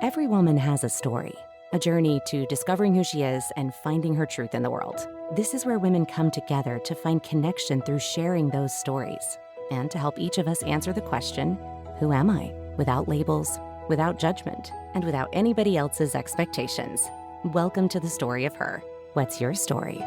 Every woman has a story, a journey to discovering who she is and finding her truth in the world. This is where women come together to find connection through sharing those stories and to help each of us answer the question, who am I? Without labels, without judgment, and without anybody else's expectations. Welcome to the story of her. What's your story?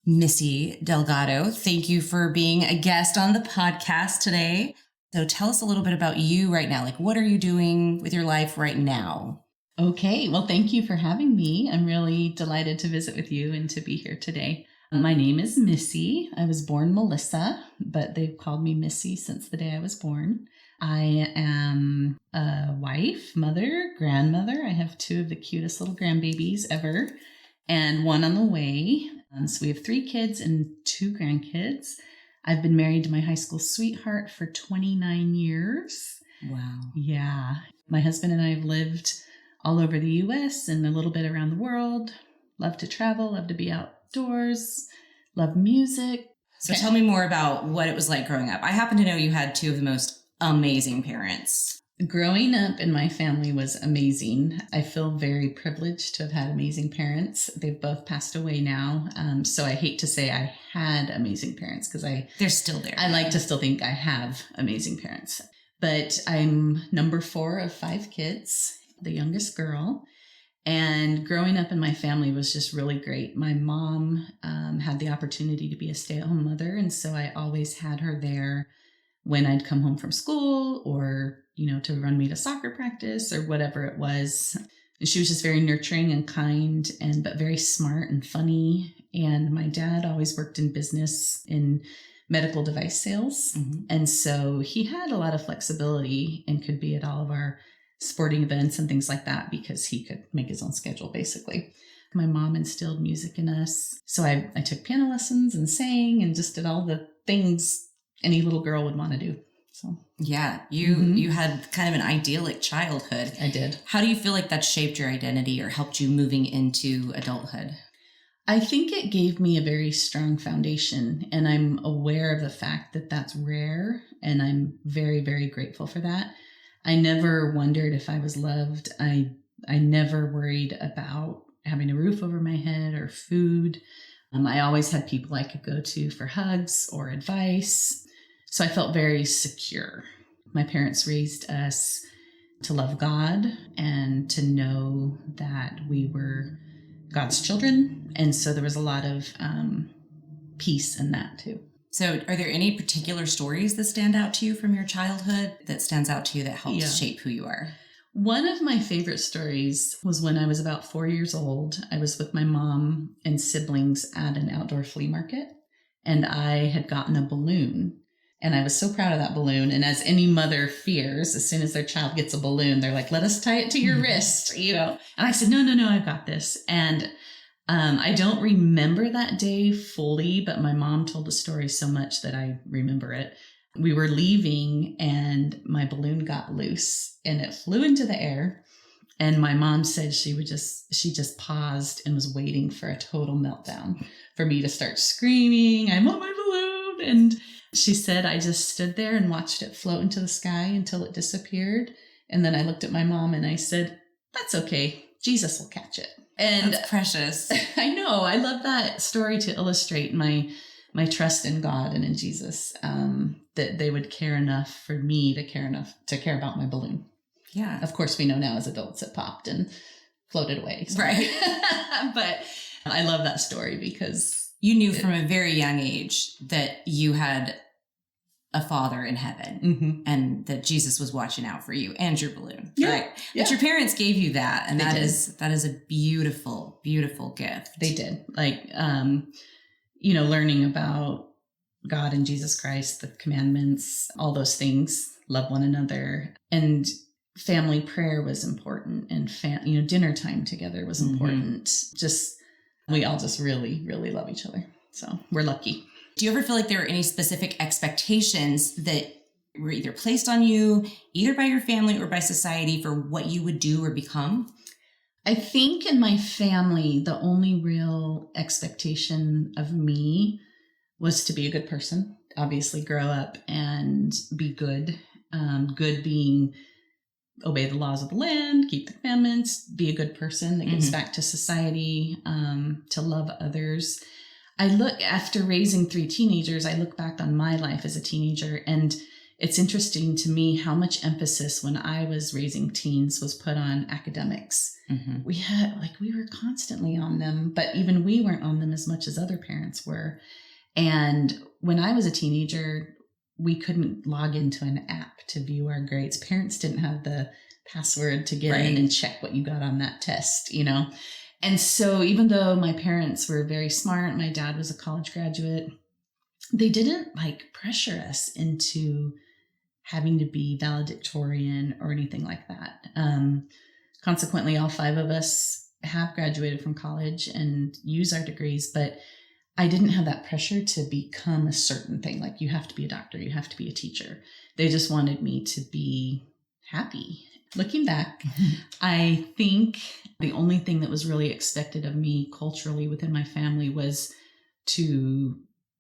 Missy Delgado, thank you for being a guest on the podcast today. So tell us a little bit about you right now. Like, what are you doing with your life right now? Okay, well, thank you for having me. I'm really delighted to visit with you and to be here today. My name is Missy. I was born Melissa, but they've called me Missy since the day I was born. I am a wife, mother, grandmother. I have two of the cutest little grandbabies ever and one on the way. So we have 3 kids and 2 grandkids. I've been married to my high school sweetheart for 29 years. Wow. Yeah. My husband and I have lived all over the U.S. and a little bit around the world. Love to travel, love to be outdoors, love music. So tell me more about what it was like growing up. I happen to know you had 2 of the most amazing parents. Growing up in my family was amazing. I feel very privileged to have had amazing parents. They've both passed away now. So I hate to say I had amazing parents because they're still there. I like to still think I have amazing parents. But I'm number 4 of 5 kids, the youngest girl. And growing up in my family was just really great. My mom had the opportunity to be a stay-at-home mother. And so I always had her there when I'd come home from school or, to run me to soccer practice or whatever it was. And she was just very nurturing and kind but very smart and funny. And my dad always worked in business in medical device sales. Mm-hmm. And so he had a lot of flexibility and could be at all of our sporting events and things like that because he could make his own schedule, basically. My mom instilled music in us. So I took piano lessons and sang and just did all the things any little girl would want to do. So yeah, you had kind of an idyllic childhood. I did. How do you feel like that shaped your identity or helped you moving into adulthood? I think it gave me a very strong foundation, and I'm aware of the fact that that's rare, and I'm very, very grateful for that. I never wondered if I was loved. I never worried about having a roof over my head or food. I always had people I could go to for hugs or advice. So I felt very secure. My parents raised us to love God and to know that we were God's children. And so there was a lot of peace in that too. So are there any particular stories that stand out to you from your childhood that stands out to you that helps shape who you are? One of my favorite stories was when I was about 4 years old. I was with my mom and siblings at an outdoor flea market, and I had gotten a balloon. And I was so proud of that balloon. And as any mother fears, as soon as their child gets a balloon, they're like, let us tie it to your wrist, And I said, no, I've got this. And I don't remember that day fully, but my mom told the story so much that I remember it. We were leaving and my balloon got loose and it flew into the air. And my mom said she just paused and was waiting for a total meltdown for me to start screaming, I want my balloon. And she said, I just stood there and watched it float into the sky until it disappeared. And then I looked at my mom and I said, that's okay. Jesus will catch it. And that's precious. I know. I love that story to illustrate my trust in God and in Jesus, that they would care enough for me to care about my balloon. Yeah. Of course, we know now as adults it popped and floated away. So. Right. But I love that story because you knew from a very young age that you had a father in heaven and that Jesus was watching out for you and your balloon. Yeah. Right. Yeah. But your parents gave you that. And that is a beautiful, beautiful gift. They did. Like, learning about God and Jesus Christ, the commandments, all those things, love one another. And family prayer was important. And, dinner time together was important. We all just really, really love each other. So we're lucky. Do you ever feel like there are any specific expectations that were either placed on you, either by your family or by society, for what you would do or become? I think in my family, the only real expectation of me was to be a good person, obviously grow up and be good Good being obey the laws of the land, keep the commandments, be a good person that gives back to society, to love others. After raising 3 teenagers, I look back on my life as a teenager, and it's interesting to me how much emphasis when I was raising teens was put on academics. We were constantly on them, but even we weren't on them as much as other parents were. And when I was a teenager, we couldn't log into an app to view our grades. Parents didn't have the password to get in and check what you got on that test, And so even though my parents were very smart, my dad was a college graduate, they didn't pressure us into having to be valedictorian or anything like that. Consequently, all 5 of us have graduated from college and use our degrees, but I didn't have that pressure to become a certain thing. Like, you have to be a doctor, you have to be a teacher. They just wanted me to be happy. Looking back, I think the only thing that was really expected of me culturally within my family was to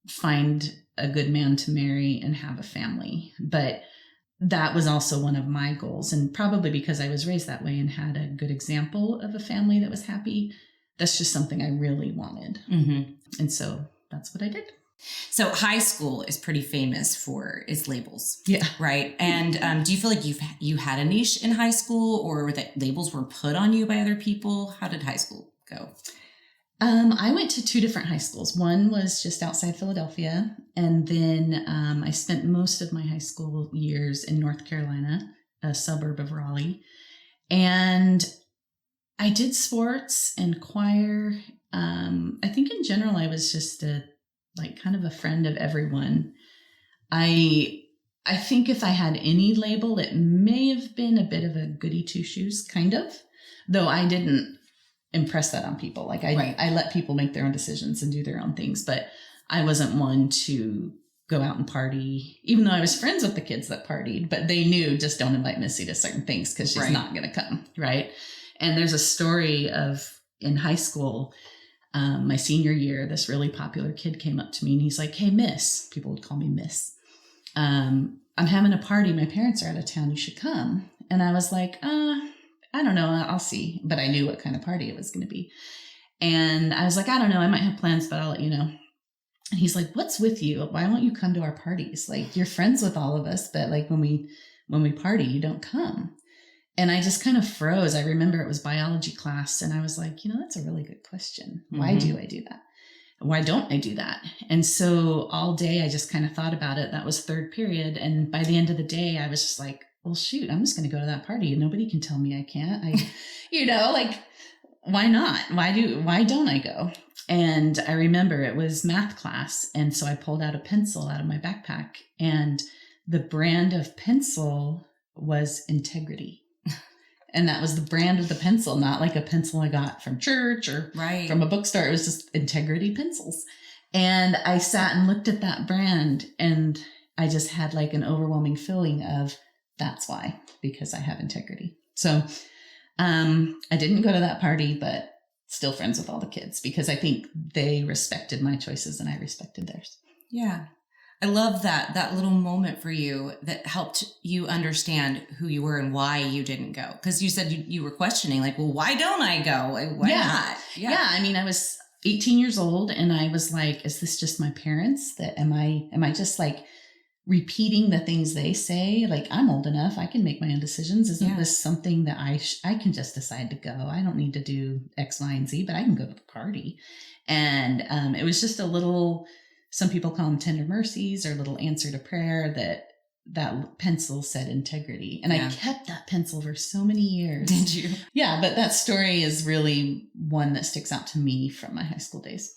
find a good man to marry and have a family. But that was also one of my goals. And probably because I was raised that way and had a good example of a family that was happy, that's just something I really wanted. And so that's what I did. So high school is pretty famous for its labels. Yeah. Right. And do you feel like you had a niche in high school, or that labels were put on you by other people? How did high school go? I went to 2 different high schools. One was just outside Philadelphia. And then I spent most of my high school years in North Carolina, a suburb of Raleigh. And I did sports and choir. I think in general, I was just kind of a friend of everyone. I think if I had any label, it may have been a bit of a goody two-shoes, kind of, though I didn't impress that on people. I let people make their own decisions and do their own things, but I wasn't one to go out and party, even though I was friends with the kids that partied, but they knew, just don't invite Missy to certain things because she's not going to come. Right. And there's a story of in high school, my senior year, this really popular kid came up to me and he's like, "Hey, Miss," people would call me Miss. "I'm having a party. My parents are out of town. You should come." And I was like, I don't know. I'll see. But I knew what kind of party it was going to be. And I was like, I don't know. I might have plans, but I'll let you know. And he's like, "What's with you? Why won't you come to our parties? You're friends with all of us, but when we party, you don't come." And I just kind of froze. I remember it was biology class. And I was like, that's a really good question. Why do I do that? Why don't I do that? And so all day I just kind of thought about it. That was 3rd period. And by the end of the day, I was just like, well, shoot, I'm just going to go to that party and nobody can tell me I can't. Why not? Why don't I go? And I remember it was math class. And so I pulled out a pencil out of my backpack, and the brand of pencil was Integrity. And that was the brand of the pencil, not like a pencil I got from church or from a bookstore. It was just Integrity pencils. And I sat and looked at that brand, and I just had an overwhelming feeling of, that's why, because I have integrity. So I didn't go to that party, but still friends with all the kids because I think they respected my choices and I respected theirs. Yeah. I love that little moment for you that helped you understand who you were and why you didn't go. Because you said you were questioning, well, why don't I go? Why not? Yeah. I mean, I was 18 years old and I was like, is this just my parents? Am I just repeating the things they say? I'm old enough. I can make my own decisions. Isn't this something that I can just decide to go? I don't need to do X, Y, and Z, but I can go to the party. And it was just a little, some people call them tender mercies or little answer to prayer that pencil said Integrity. And I kept that pencil for so many years. Did you? Yeah, but that story is really one that sticks out to me from my high school days.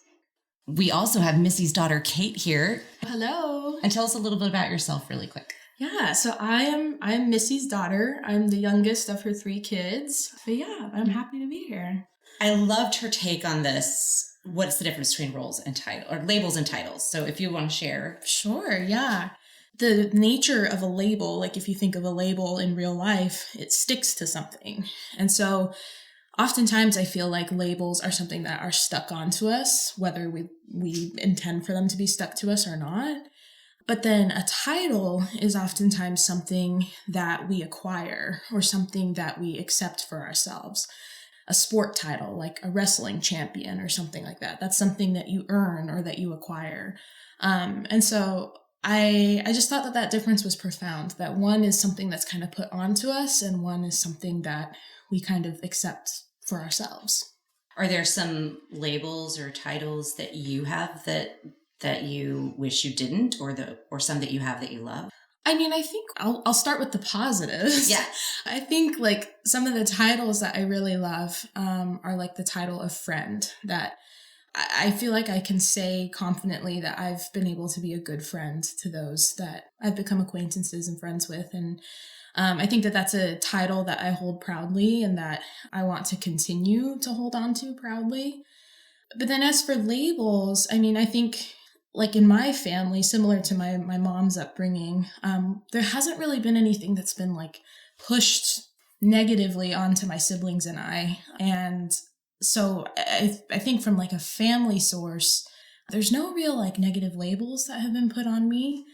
We also have Missy's daughter, Kate, here. Hello. And tell us a little bit about yourself really quick. Yeah, so I'm Missy's daughter. I'm the youngest of her 3 kids. But yeah, I'm happy to be here. I loved her take on this. What's the difference between roles and title or labels and titles? So if you want to share. Sure, yeah. The nature of a label, if you think of a label in real life, it sticks to something. And so oftentimes I feel like labels are something that are stuck onto us, whether we intend for them to be stuck to us or not. But then a title is oftentimes something that we acquire or something that we accept for ourselves. A sport title, like a wrestling champion or something like that. That's something that you earn or that you acquire. And so I just thought that that difference was profound, that one is something that's kind of put onto us and one is something that we kind of accept for ourselves. Are there some labels or titles that you have that you wish you didn't, or some that you have that you love? I mean, I think I'll start with the positives. Yeah. I think like some of the titles that I really love are like the title of friend, that I feel like I can say confidently that I've been able to be a good friend to those that I've become acquaintances and friends with. And I think that that's a title that I hold proudly and that I want to continue to hold on to proudly. But then as for labels, I mean, I think like in my family, similar to my mom's upbringing, there hasn't really been anything that's been like pushed negatively onto my siblings and I. And so I think from like a family source, there's no real like negative labels that have been put on me.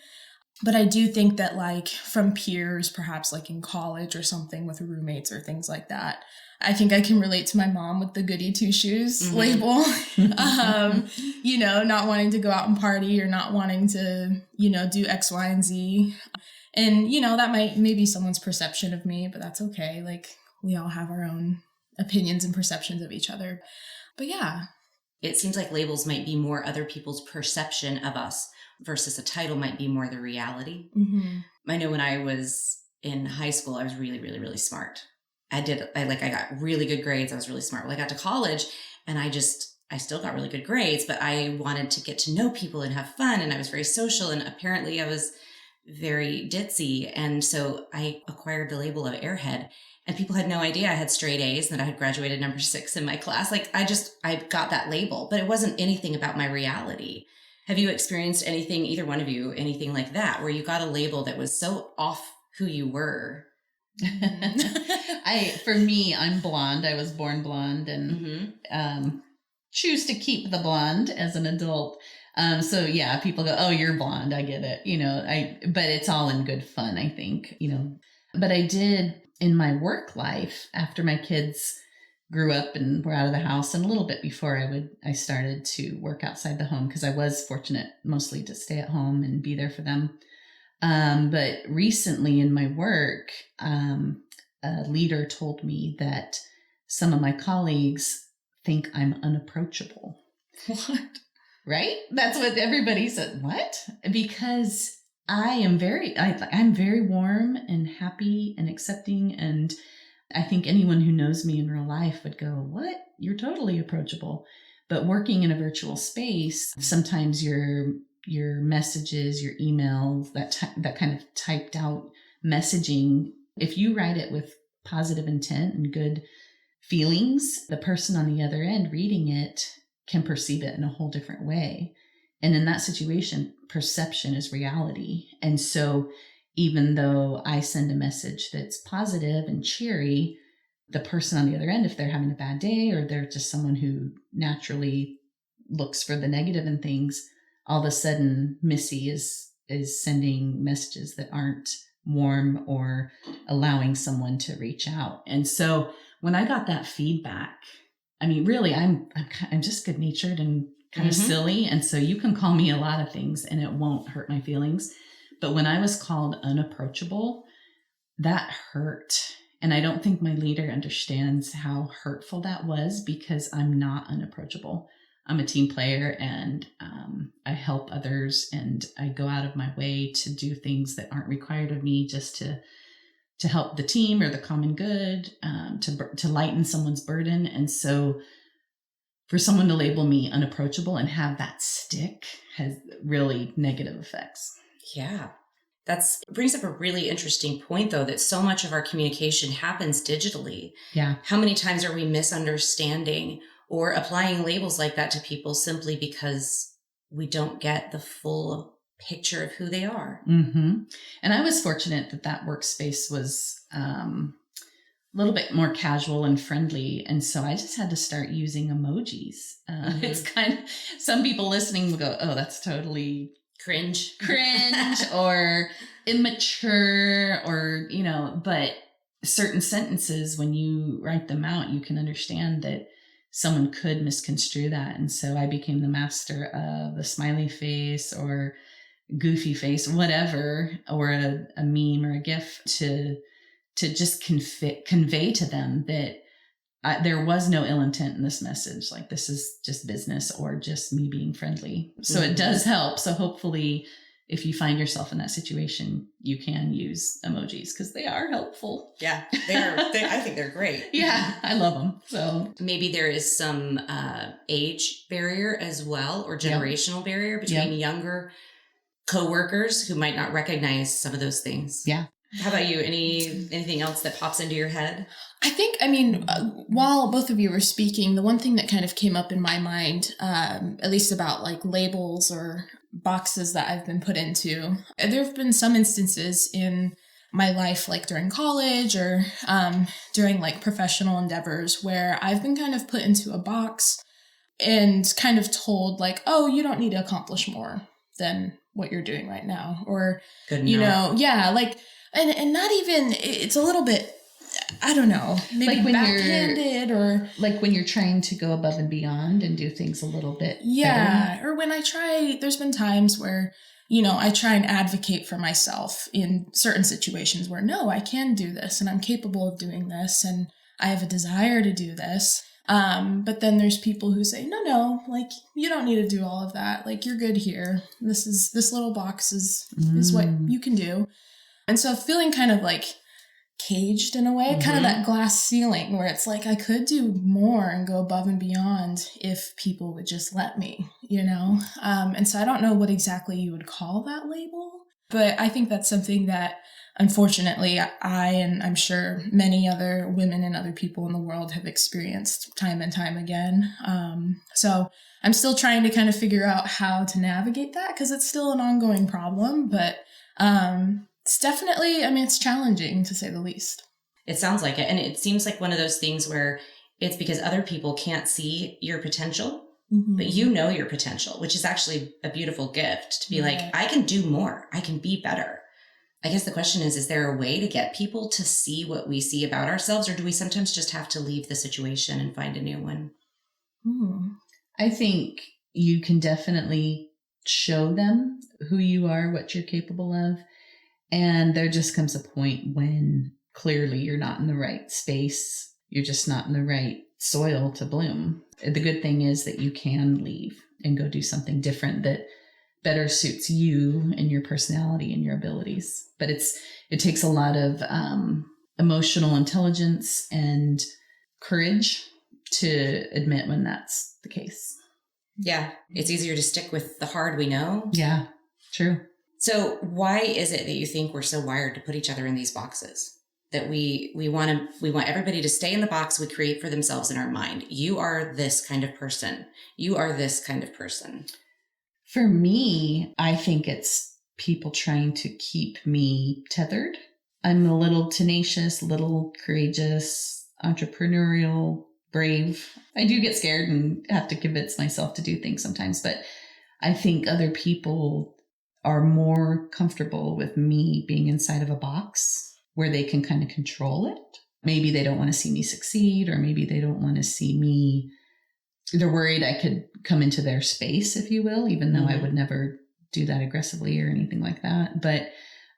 But I do think that like from peers, perhaps like in college or something with roommates or things like that, I think I can relate to my mom with the goody two shoes label, not wanting to go out and party or not wanting to, do X, Y, and Z. And, that might maybe someone's perception of me, but that's okay. Like we all have our own opinions and perceptions of each other. But yeah. It seems like labels might be more other people's perception of us versus a title might be more the reality. Mm-hmm. I know when I was in high school, I was really, really, really smart. I got really good grades. I was really smart. Well, I got to college and I still got really good grades, but I wanted to get to know people and have fun. And I was very social. And apparently I was very ditzy. And so I acquired the label of airhead, and people had no idea I had straight A's and that I had graduated number 6 in my class. Like I got that label, but it wasn't anything about my reality. Have you experienced anything, either one of you, anything like that, where you got a label that was so off who you were? For me, I'm blonde. I was born blonde and choose to keep the blonde as an adult. So yeah, people go, "Oh, you're blonde." I get it. But it's all in good fun, I think, But I did in my work life after my kids grew up and were out of the house, and a little bit before I started to work outside the home because I was fortunate mostly to stay at home and be there for them. But recently in my work, a leader told me that some of my colleagues think I'm unapproachable. What? Right? That's what everybody said. What? Because I'm very warm and happy and accepting. And I think anyone who knows me in real life would go, "What? You're totally approachable." But working in a virtual space, sometimes your messages, your emails, that kind of typed out messaging, if you write it with positive intent and good feelings, the person on the other end reading it can perceive it in a whole different way. And in that situation, perception is reality. And so even though I send a message that's positive and cheery, the person on the other end, if they're having a bad day or they're just someone who naturally looks for the negative in things, all of a sudden Missy is sending messages that aren't warm or allowing someone to reach out. And so when I got that feedback, I mean, really, I'm just good natured and kind of silly. And so you can call me a lot of things and it won't hurt my feelings. But when I was called unapproachable, that hurt. And I don't think my leader understands how hurtful that was, because I'm not unapproachable. I'm a team player and I help others, and I go out of my way to do things that aren't required of me just to help the team or the common good, to lighten someone's burden. And so for someone to label me unapproachable and have that stick has really negative effects. Yeah. That brings up a really interesting point, though, that so much of our communication happens digitally. Yeah. How many times are we misunderstanding or applying labels like that to people simply because we don't get the full picture of who they are? Mm-hmm. And I was fortunate that workspace was a little bit more casual and friendly. And so I just had to start using emojis. It's kind of, some people listening will go, "Oh, that's totally Cringe or immature, or, but certain sentences, when you write them out, you can understand that someone could misconstrue that. And so I became the master of the smiley face or goofy face, whatever, or a meme or a GIF to just convey to them that there was no ill intent in this message. Like, this is just business or just me being friendly. So it does help. So hopefully, if you find yourself in that situation, you can use emojis because they are helpful. Yeah, they are. I think they're great. Yeah, I love them. So maybe there is some age barrier as well, or generational barrier between younger coworkers who might not recognize some of those things. Yeah. How about you? Anything else that pops into your head? I mean, while both of you were speaking, the one thing that kind of came up in my mind, at least about like labels or boxes that I've been put into, there have been some instances in my life, like during college or during like professional endeavors, where I've been kind of put into a box and kind of told like, oh, you don't need to accomplish more than what you're doing right now. Or, like, and not even, it's a little bit, I don't know, maybe like when backhanded, or like when you're trying to go above and beyond and do things a little bit better. Or when there's been times where, I try and advocate for myself in certain situations where, no, I can do this and I'm capable of doing this and I have a desire to do this. But then there's people who say, no, like, you don't need to do all of that. Like, you're good here. This little box is what you can do. And so feeling kind of like caged in a way, kind of that glass ceiling where it's like, I could do more and go above and beyond if people would just let me, And so I don't know what exactly you would call that label, but I think that's something that, unfortunately, I, and I'm sure many other women and other people in the world, have experienced time and time again. So I'm still trying to kind of figure out how to navigate that, because it's still an ongoing problem, but it's definitely, it's challenging, to say the least. It sounds like it. And it seems like one of those things where it's because other people can't see your potential, but you know your potential, which is actually a beautiful gift to be like, I can do more. I can be better. I guess the question is there a way to get people to see what we see about ourselves, or do we sometimes just have to leave the situation and find a new one? I think you can definitely show them who you are, what you're capable of. And there just comes a point when clearly you're not in the right space. You're just not in the right soil to bloom. The good thing is that you can leave and go do something different that better suits you and your personality and your abilities. But it takes a lot of emotional intelligence and courage to admit when that's the case. Yeah. It's easier to stick with the hard we know. Yeah, true. So why is it that you think we're so wired to put each other in these boxes? That we want everybody to stay in the box we create for themselves in our mind. You are this kind of person. You are this kind of person. For me, I think it's people trying to keep me tethered. I'm a little tenacious, little courageous, entrepreneurial, brave. I do get scared and have to convince myself to do things sometimes, but I think other people are more comfortable with me being inside of a box where they can kind of control it. Maybe they don't want to see me succeed, or maybe they don't want to see me. They're worried I could come into their space, if you will, even though I would never do that aggressively or anything like that. But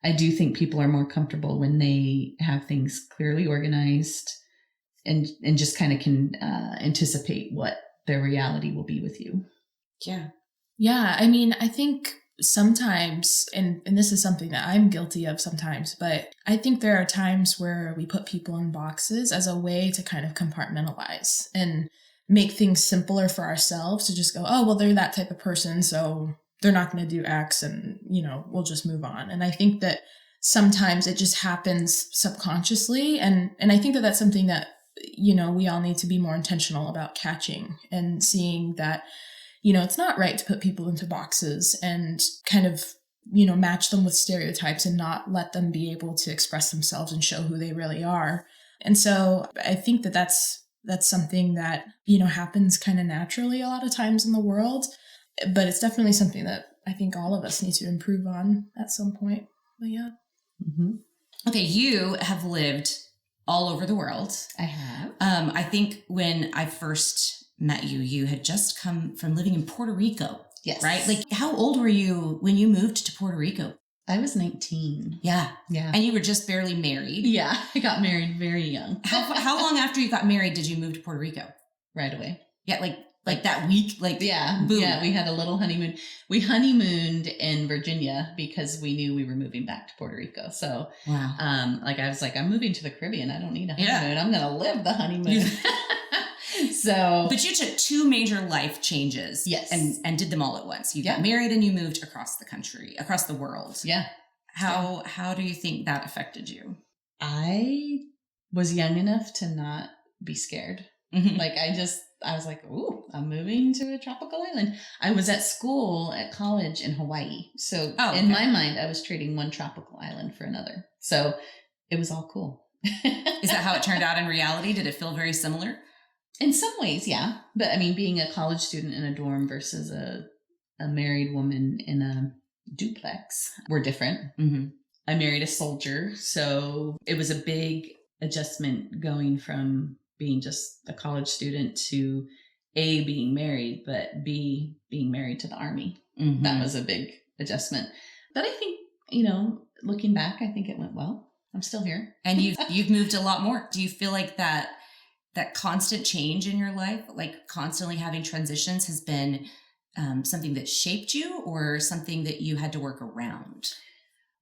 I do think people are more comfortable when they have things clearly organized and just kind of can anticipate what their reality will be with you. Yeah. Yeah. I think sometimes, and this is something that I'm guilty of sometimes, but I think there are times where we put people in boxes as a way to kind of compartmentalize and make things simpler for ourselves, to just go, oh, well, they're that type of person, so they're not going to do X, and, we'll just move on. And I think that sometimes it just happens subconsciously. And I think that that's something that, we all need to be more intentional about catching and seeing that, it's not right to put people into boxes and kind of, match them with stereotypes and not let them be able to express themselves and show who they really are. And so I think that that's something that, happens kind of naturally a lot of times in the world, but it's definitely something that I think all of us need to improve on at some point. But yeah. Mm-hmm. Okay, you have lived all over the world. I have. I think when I first met you, you had just come from living in Puerto Rico. Yes. Right? Like, how old were you when you moved to Puerto Rico? I was 19. Yeah. Yeah. And you were just barely married. Yeah. I got married very young. How long after you got married did you move to Puerto Rico? Right away. Yeah, like that week, like yeah, boom. Yeah. We had a little honeymoon. We honeymooned in Virginia because we knew we were moving back to Puerto Rico. So, wow. I was like, I'm moving to the Caribbean. I don't need a honeymoon. I'm going to live the honeymoon. So, but you took two major life changes, yes, and did them all at once. You got married and you moved across the country, across the world. Yeah. How do you think that affected you? I was young enough to not be scared. Mm-hmm. Like I was like, ooh, I'm moving to a tropical island. I was at college in Hawaii. So in my mind, I was trading one tropical island for another. So it was all cool. Is that how it turned out in reality? Did it feel very similar? In some ways, yeah. But I mean, being a college student in a dorm versus a married woman in a duplex were different. Mm-hmm. I married a soldier. So it was a big adjustment going from being just a college student to A, being married, but B, being married to the Army. Mm-hmm. That was a big adjustment. But I think, looking back, I think it went well. I'm still here. And you've moved a lot more. Do you feel like that constant change in your life, like constantly having transitions, has been something that shaped you or something that you had to work around?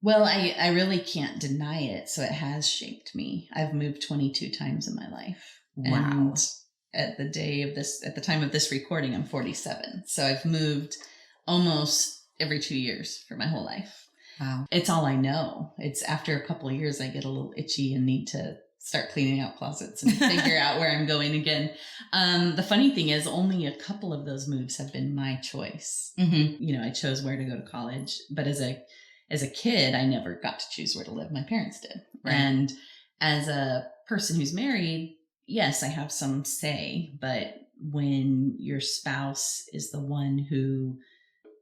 Well, I really can't deny it. So it has shaped me. I've moved 22 times in my life. Wow. And at the time of this recording, I'm 47. So I've moved almost every 2 years for my whole life. Wow. It's all I know. It's after a couple of years, I get a little itchy and need to start cleaning out closets and figure out where I'm going again. The funny thing is only a couple of those moves have been my choice. Mm-hmm. I chose where to go to college, but as a kid, I never got to choose where to live. My parents did. Right. And as a person who's married, yes, I have some say, but when your spouse is the one who,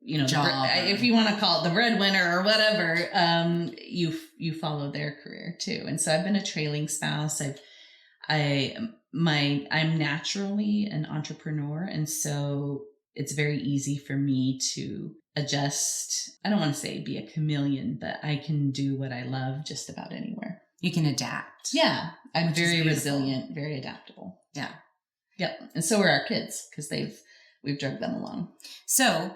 if you want to call it the breadwinner or whatever, you follow their career too. And so I've been a trailing spouse. I'm naturally an entrepreneur. And so it's very easy for me to adjust. I don't want to say be a chameleon, but I can do what I love just about anywhere. You can adapt. Yeah. I'm very resilient, very adaptable. Yeah. Yep. And so are our kids because we've drugged them along. So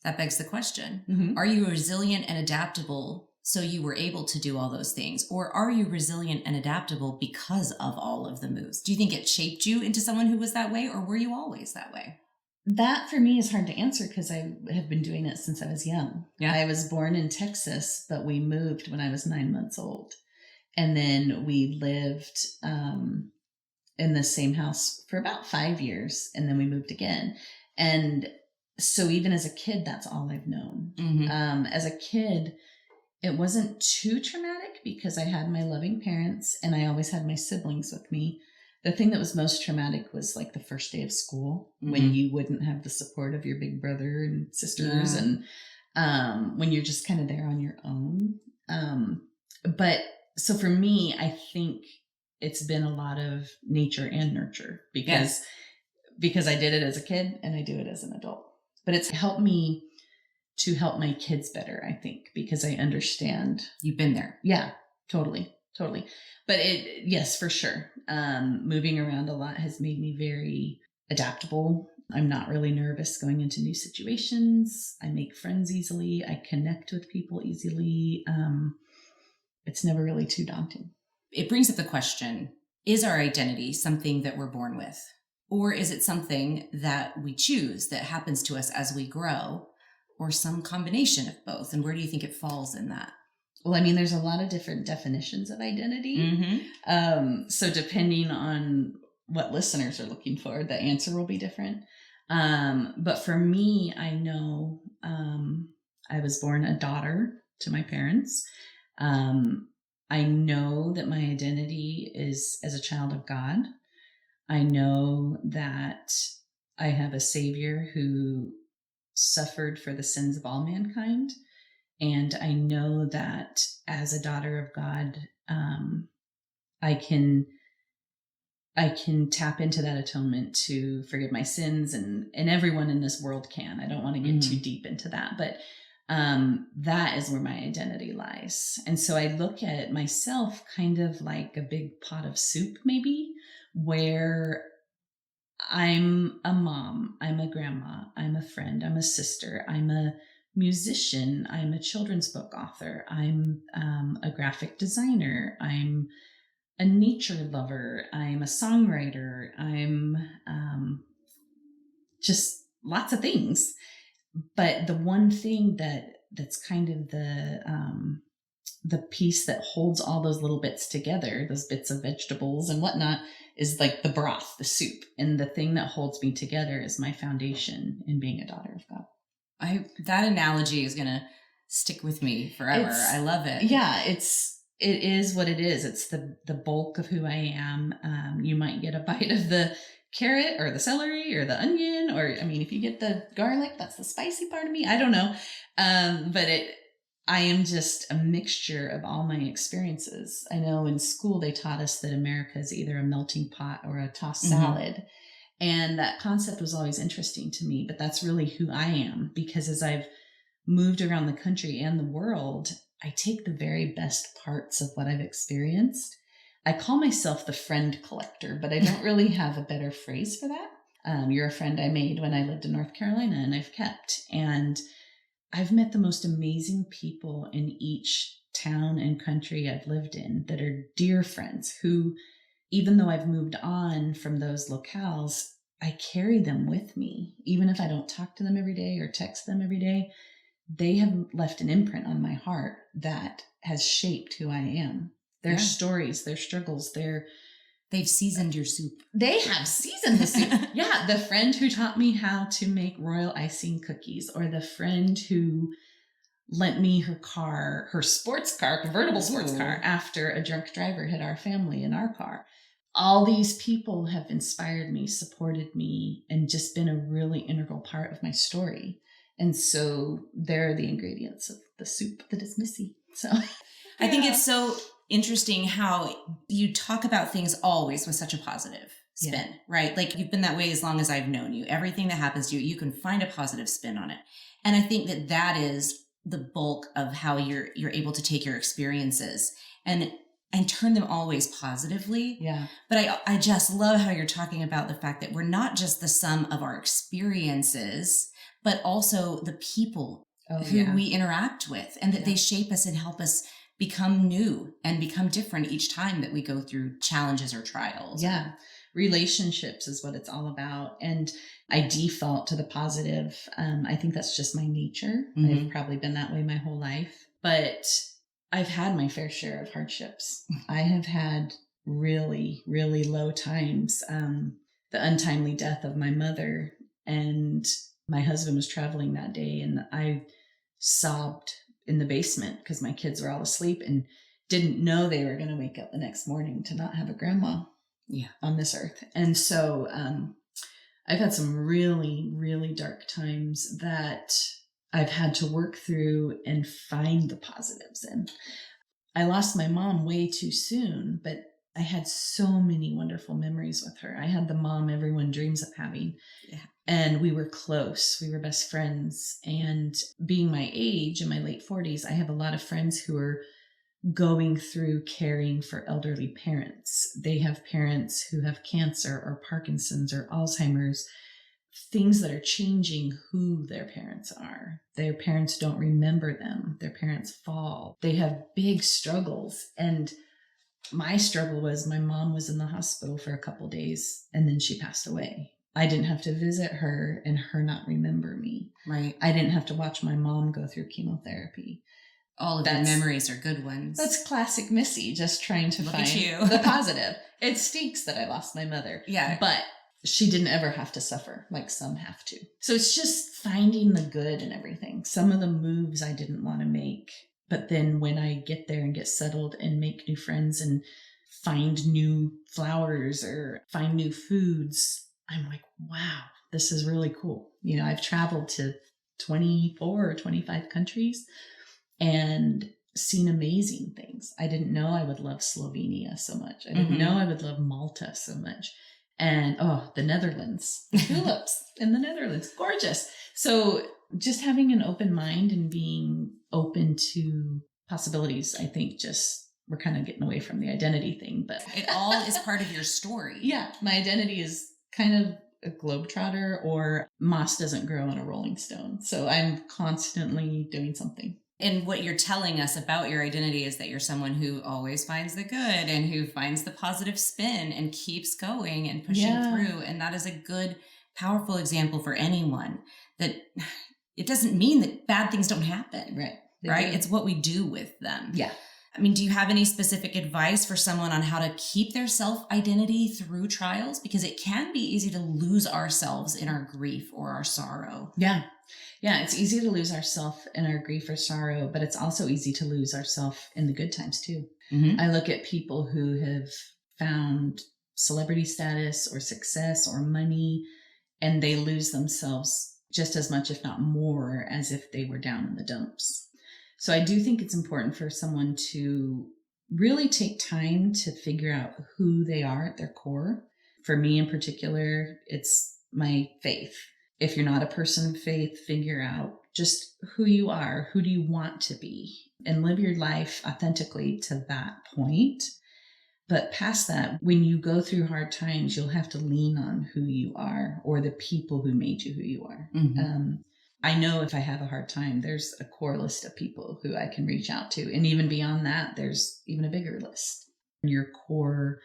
that begs the question, mm-hmm. Are you resilient and adaptable so you were able to do all those things? Or are you resilient and adaptable because of all of the moves? Do you think it shaped you into someone who was that way, or were you always that way? That for me is hard to answer because I have been doing it since I was young. Yeah. I was born in Texas, but we moved when I was 9 months old. And then we lived in the same house for about 5 years, and then we moved again. And so even as a kid, that's all I've known. Mm-hmm. As a kid, it wasn't too traumatic because I had my loving parents and I always had my siblings with me. The thing that was most traumatic was like the first day of school, mm-hmm. when you wouldn't have the support of your big brother and sisters, and when you're just kind of there on your own. But so for me, I think it's been a lot of nature and nurture because I did it as a kid and I do it as an adult. But it's helped me to help my kids better, I think, because I understand. You've been there. Yeah, totally. But yes, for sure. Moving around a lot has made me very adaptable. I'm not really nervous going into new situations. I make friends easily. I connect with people easily. It's never really too daunting. It brings up the question, is our identity something that we're born with? Or is it something that we choose that happens to us as we grow, or some combination of both? And where do you think it falls in that? Well, I mean, there's a lot of different definitions of identity. Mm-hmm. So depending on what listeners are looking for, the answer will be different. But for me, I know I was born a daughter to my parents. I know that my identity is as a child of God. I know that I have a Savior who suffered for the sins of all mankind. And I know that as a daughter of God, I can tap into that atonement to forgive my sins, and everyone in this world can. I don't want to get too deep into that, but that is where my identity lies. And so I look at myself kind of like a big pot of soup, maybe, where I'm a mom, I'm a grandma, I'm a friend, I'm a sister, I'm a musician, I'm a children's book author, I'm a graphic designer, I'm a nature lover, I'm a songwriter, I'm just lots of things. But the one thing that's kind of the piece that holds all those little bits together, those bits of vegetables and whatnot, is like the broth, the soup. And the thing that holds me together is my foundation in being a daughter of God. That analogy is going to stick with me forever. I love it. Yeah, it is what it is. It's the bulk of who I am. You might get a bite of the carrot or the celery or the onion, or I mean, if you get the garlic, that's the spicy part of me. I don't know. But I am just a mixture of all my experiences. I know in school they taught us that America is either a melting pot or a tossed salad. And that concept was always interesting to me, but that's really who I am, because as I've moved around the country and the world, I take the very best parts of what I've experienced. I call myself the friend collector, but I don't really have a better phrase for that. You're a friend I made when I lived in North Carolina, and I've kept. And I've met the most amazing people in each town and country I've lived in that are dear friends who, even though I've moved on from those locales, I carry them with me. Even if I don't talk to them every day or text them every day, they have left an imprint on my heart that has shaped who I am. Their stories, their struggles, they've seasoned your soup. They have seasoned the soup. Yeah, the friend who taught me how to make royal icing cookies, or the friend who lent me her car, her sports car, convertible sports car, after a drunk driver hit our family in our car. All these people have inspired me, supported me, and just been a really integral part of my story. And so they're the ingredients of the soup that is Missy. So I think it's so interesting how you talk about things always with such a positive spin, right? Like, you've been that way as long as I've known you. Everything that happens to you, you can find a positive spin on it. And I think that is the bulk of how you're able to take your experiences and turn them always positively. Yeah. But I just love how you're talking about the fact that we're not just the sum of our experiences, but also the people who we interact with, and that they shape us and help us become new and become different each time that we go through challenges or trials. Yeah. Relationships is what it's all about. And I default to the positive. I think that's just my nature. I've probably been that way my whole life, but I've had my fair share of hardships. I have had really, really low times. The untimely death of my mother, and my husband was traveling that day, and I sobbed in the basement because my kids were all asleep and didn't know they were going to wake up the next morning to not have a grandma on this earth. And so I've had some really, really dark times that I've had to work through and find the positives in. I lost my mom way too soon, but I had so many wonderful memories with her. I had the mom everyone dreams of having. Yeah. And we were close. We were best friends. And being my age, in my late 40s, I have a lot of friends who are going through caring for elderly parents. They have parents who have cancer or Parkinson's or Alzheimer's, things that are changing who their parents are. Their parents don't remember them. Their parents fall. They have big struggles. And my struggle was my mom was in the hospital for a couple days and then she passed away. I didn't have to visit her and her not remember me. Right. I didn't have to watch my mom go through chemotherapy. All of that memories are good ones. That's classic Missy, just trying to find the positive. It stinks that I lost my mother. Yeah. But she didn't ever have to suffer like some have to. So it's just finding the good in everything. Some of the moves I didn't want to make. But then when I get there and get settled and make new friends and find new flowers or find new foods, I'm like, wow, this is really cool. You know, I've traveled to 24 or 25 countries and seen amazing things. I didn't know I would love Slovenia so much. I didn't know I would love Malta so much. And the Netherlands, the tulips in the Netherlands, gorgeous. So just having an open mind and being open to possibilities, I think we're kind of getting away from the identity thing, but it all is part of your story. Yeah. My identity is kind of a globetrotter, or moss doesn't grow on a rolling stone. So I'm constantly doing something. And what you're telling us about your identity is that you're someone who always finds the good and who finds the positive spin and keeps going and pushing through. And that is a good, powerful example for anyone, that it doesn't mean that bad things don't happen. Right? It's what we do with them. Yeah. I mean, do you have any specific advice for someone on how to keep their self-identity through trials? Because it can be easy to lose ourselves in our grief or our sorrow. Yeah. Yeah, it's easy to lose ourselves in our grief or sorrow, but it's also easy to lose ourselves in the good times too. I look at people who have found celebrity status or success or money, and they lose themselves just as much, if not more, as if they were down in the dumps. So I do think it's important for someone to really take time to figure out who they are at their core. For me in particular, it's my faith. If you're not a person of faith, figure out just who you are. Who do you want to be? And live your life authentically to that point. But past that, when you go through hard times, you'll have to lean on who you are or the people who made you who you are. I know if I have a hard time, there's a core list of people who I can reach out to. And even beyond that, there's even a bigger list. Your core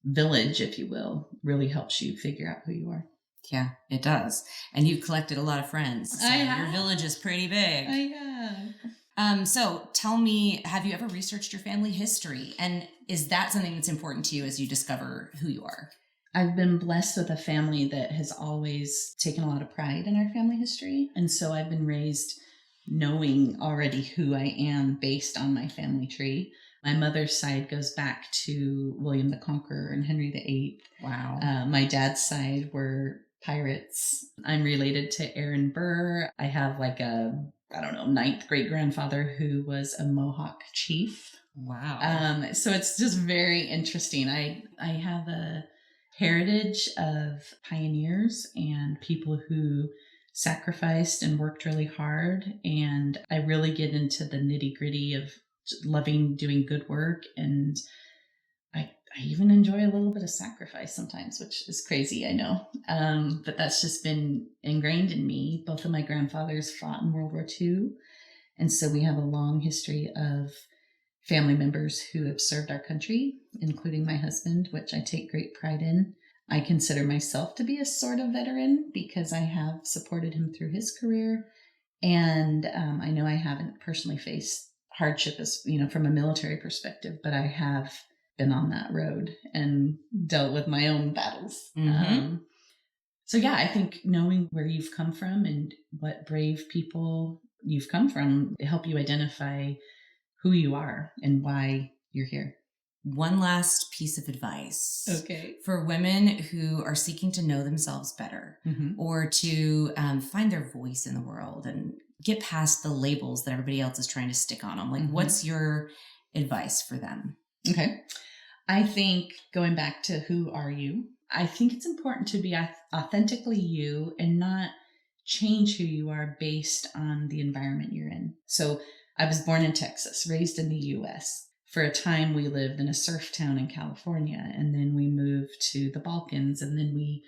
village, if you will, really helps you figure out who you are. Yeah, it does. And you've collected a lot of friends. So your village is pretty big. I have. So tell me, have you ever researched your family history? And is that something that's important to you as you discover who you are? I've been blessed with a family that has always taken a lot of pride in our family history. And so I've been raised knowing already who I am based on my family tree. My mother's side goes back to William the Conqueror and Henry VIII. Wow. My dad's side were pirates. I'm related to Aaron Burr. I have like ninth great grandfather who was a Mohawk chief. Wow. So it's just very interesting. I have a heritage of pioneers and people who sacrificed and worked really hard. And I really get into the nitty-gritty of loving doing good work. And I even enjoy a little bit of sacrifice sometimes, which is crazy, I know. But that's just been ingrained in me. Both of my grandfathers fought in World War II. And so we have a long history of family members who have served our country, including my husband, which I take great pride in. I consider myself to be a sort of veteran because I have supported him through his career. And I know I haven't personally faced hardship as, from a military perspective, but I have been on that road and dealt with my own battles. So yeah, I think knowing where you've come from and what brave people you've come from help you identify who you are and why you're here. One last piece of advice. Okay. For women who are seeking to know themselves better or to find their voice in the world and get past the labels that everybody else is trying to stick on them. Like, what's your advice for them? Okay. I think going back to who are you, I think it's important to be authentically you and not change who you are based on the environment you're in. So I was born in Texas, raised in the U.S. For a time, we lived in a surf town in California, and then we moved to the Balkans, and then we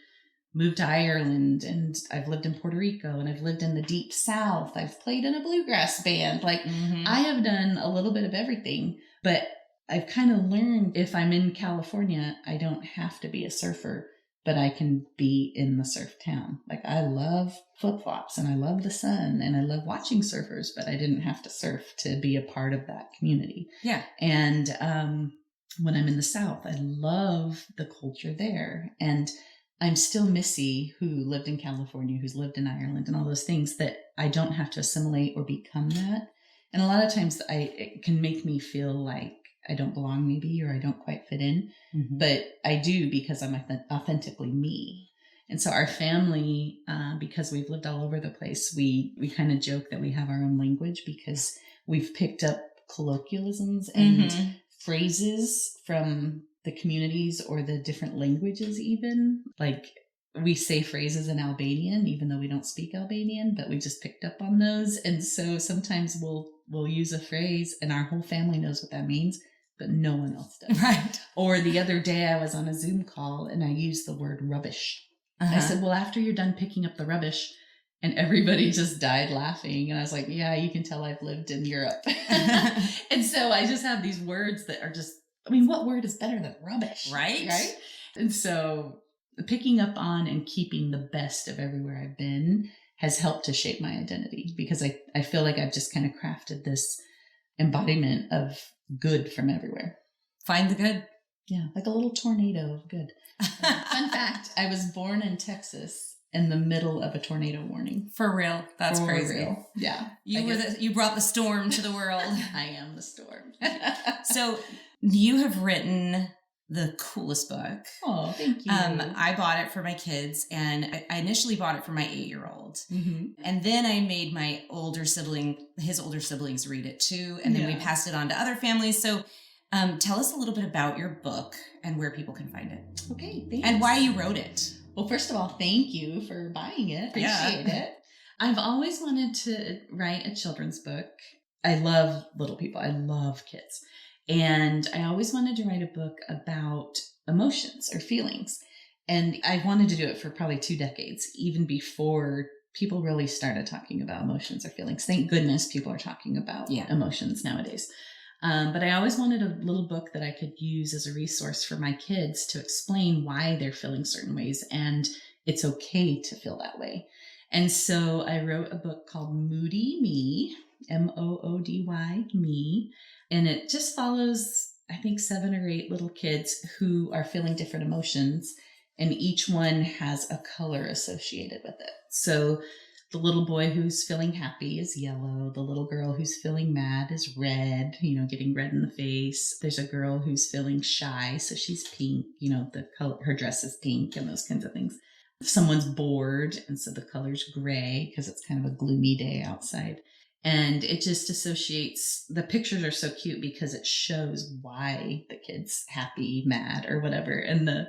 moved to Ireland, and I've lived in Puerto Rico, and I've lived in the deep South. I've played in a bluegrass band. I have done a little bit of everything, but I've kind of learned if I'm in California, I don't have to be a surfer, but I can be in the surf town. Like, I love flip-flops and I love the sun and I love watching surfers, but I didn't have to surf to be a part of that community. Yeah. And when I'm in the South, I love the culture there. And I'm still Missy, who lived in California, who's lived in Ireland and all those things, that I don't have to assimilate or become that. And a lot of times it can make me feel like I don't belong maybe, or I don't quite fit in, but I do because I'm authentically me. And so our family, because we've lived all over the place, we kind of joke that we have our own language because we've picked up colloquialisms and phrases from the communities or the different languages even. Like we say phrases in Albanian, even though we don't speak Albanian, but we just picked up on those. And so sometimes we'll use a phrase and our whole family knows what that means, but no one else does. Right. Or the other day I was on a Zoom call and I used the word rubbish. I said, well, after you're done picking up the rubbish, and everybody just died laughing. And I was like, yeah, you can tell I've lived in Europe. And so I just have these words that are just, I mean, what word is better than rubbish? Right. And so picking up on and keeping the best of everywhere I've been has helped to shape my identity because I feel like I've just kind of crafted this embodiment of good from everywhere. Find the good. Yeah, like a little tornado of good. Fun fact, I was born in Texas in the middle of a tornado warning. For real. That's For crazy. Real. Yeah. You brought the storm to the world. I am the storm. So you have written the coolest book. Oh, thank you. I bought it for my kids, and I initially bought it for my 8-year-old. Mm-hmm. And then I made my his older siblings read it too. And then we passed it on to other families. So tell us a little bit about your book and where people can find it. Okay, thanks. And why you wrote it. Well, first of all, thank you for buying it. Appreciate it. I've always wanted to write a children's book. I love little people. I love kids. And I always wanted to write a book about emotions or feelings. And I wanted to do it for probably 2 decades, even before people really started talking about emotions or feelings. Thank goodness people are talking about emotions nowadays. But I always wanted a little book that I could use as a resource for my kids to explain why they're feeling certain ways. And it's okay to feel that way. And so I wrote a book called Moody Me, Moody, Me. And it just follows, I think, 7 or 8 little kids who are feeling different emotions. And each one has a color associated with it. So the little boy who's feeling happy is yellow. The little girl who's feeling mad is red, getting red in the face. There's a girl who's feeling shy, so she's pink, the color, her dress is pink and those kinds of things. Someone's bored, and so the color's gray because it's kind of a gloomy day outside. And it just associates, the pictures are so cute because it shows why the kid's happy, mad, or whatever. And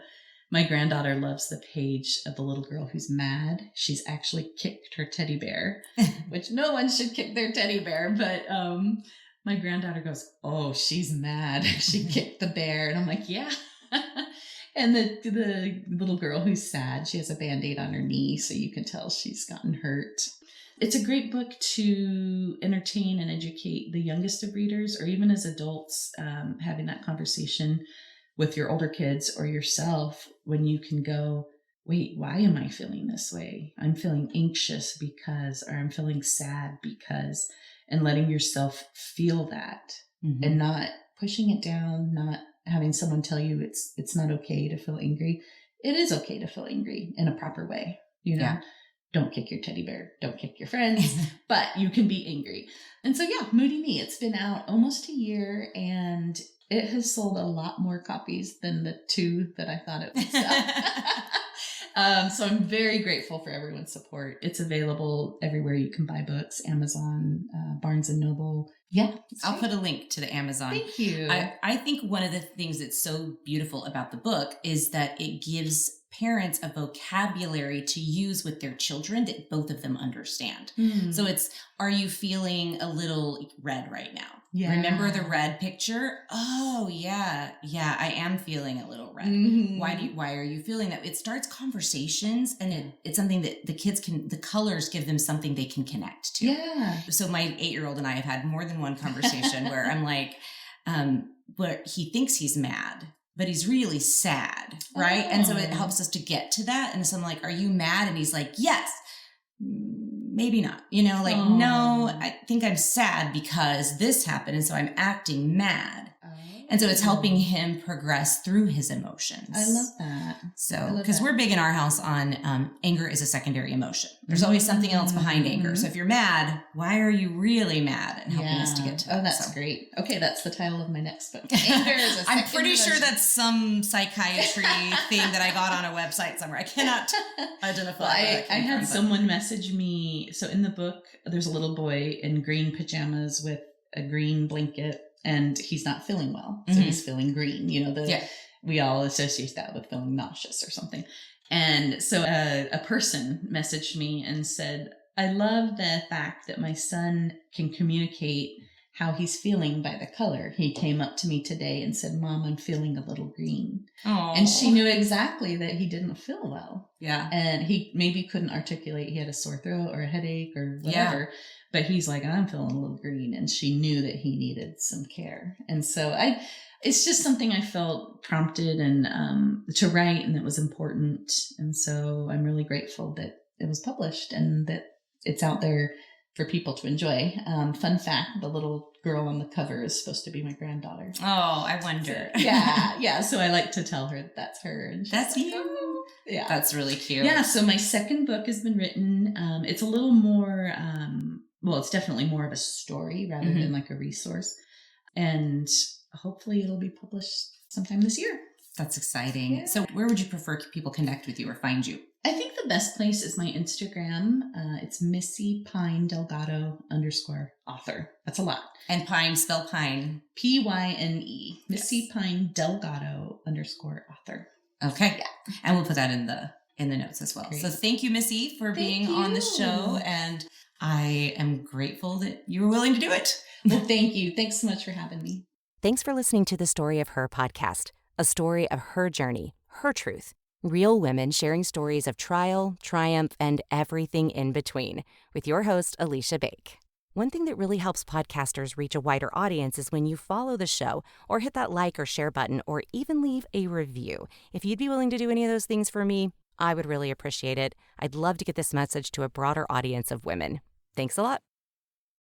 my granddaughter loves the page of the little girl who's mad. She's actually kicked her teddy bear, which no one should kick their teddy bear. But my granddaughter goes, oh, she's mad. She kicked the bear. And I'm like, yeah. And the little girl who's sad, she has a Band-Aid on her knee, so you can tell she's gotten hurt. It's a great book to entertain and educate the youngest of readers, or even as adults, having that conversation with your older kids or yourself when you can go, wait, why am I feeling this way? I'm feeling anxious because, or I'm feeling sad because, and letting yourself feel that and not pushing it down, not having someone tell you it's not okay to feel angry. It is okay to feel angry in a proper way. Don't kick your teddy bear, don't kick your friends, but you can be angry. And so, Moody Me, it's been out almost a year and it has sold a lot more copies than the 2 that I thought it would sell. So I'm very grateful for everyone's support. It's available everywhere you can buy books, Amazon, Barnes & Noble. Yeah. I'll put a link to the Amazon. Thank you. I think one of the things that's so beautiful about the book is that it gives parents a vocabulary to use with their children that both of them understand. So are you feeling a little red right now? Yeah. Remember the red picture? Oh, yeah, I am feeling a little red. Why are you feeling that? It starts conversations, and it's something that the kids the colors give them something they can connect to. Yeah. So my 8-year-old and I have had more than one conversation where I'm like, where he thinks he's mad, but he's really sad, right? And so it helps us to get to that. And so I'm like, are you mad? And he's like, yes. Maybe not, no, I think I'm sad because this happened. And so I'm acting mad. And so it's helping him progress through his emotions. I love that. So, because we're big in our house on anger is a secondary emotion. There's always something else behind anger. So if you're mad, why are you really mad? And helping us to get to that. Oh, that's great. Okay, that's the title of my next book. Anger is a I'm pretty sure that's some psychiatry thing that I got on a website somewhere. I cannot identify. Well, I had someone message me. So in the book, there's a little boy in green pajamas with a green blanket, and he's not feeling well. So he's feeling green. You know, we all associate that with feeling nauseous or something. And so a person messaged me and said, I love the fact that my son can communicate how he's feeling by the color. He came up to me today and said, Mom, I'm feeling a little green. Aww. And she knew exactly that he didn't feel well. Yeah. And he maybe couldn't articulate. He had a sore throat or a headache or whatever. Yeah. But he's like, I'm feeling a little green. And she knew that he needed some care. And so it's just something I felt prompted and to write, and that was important. And so I'm really grateful that it was published and that it's out there for people to enjoy. Fun fact, the little girl on the cover is supposed to be my granddaughter. Oh, I wonder. Yeah. So I like to tell her that's her. And that's like, you. Oh. Yeah. That's really cute. Yeah. So my second book has been written. It's a little more, it's definitely more of a story rather than like a resource. And hopefully it'll be published sometime this year. That's exciting. Yeah. So where would you prefer people connect with you or find you? I think the best place is my Instagram. It's Missy Pyne Delgado _author. That's a lot. And Pyne, spell Pyne. Pyne. Missy Pyne Delgado _author. Okay. Yeah. And we'll put that in the notes as well. Great. So thank you, Missy, for being on the show. And I am grateful that you were willing to do it. Well, thank you. Thanks so much for having me. Thanks for listening to the Story of Her podcast, a story of her journey, her truth. Real women sharing stories of trial, triumph, and everything in between, with your host, Alicia Bake. One thing that really helps podcasters reach a wider audience is when you follow the show or hit that like or share button or even leave a review. If you'd be willing to do any of those things for me, I would really appreciate it. I'd love to get this message to a broader audience of women. Thanks a lot.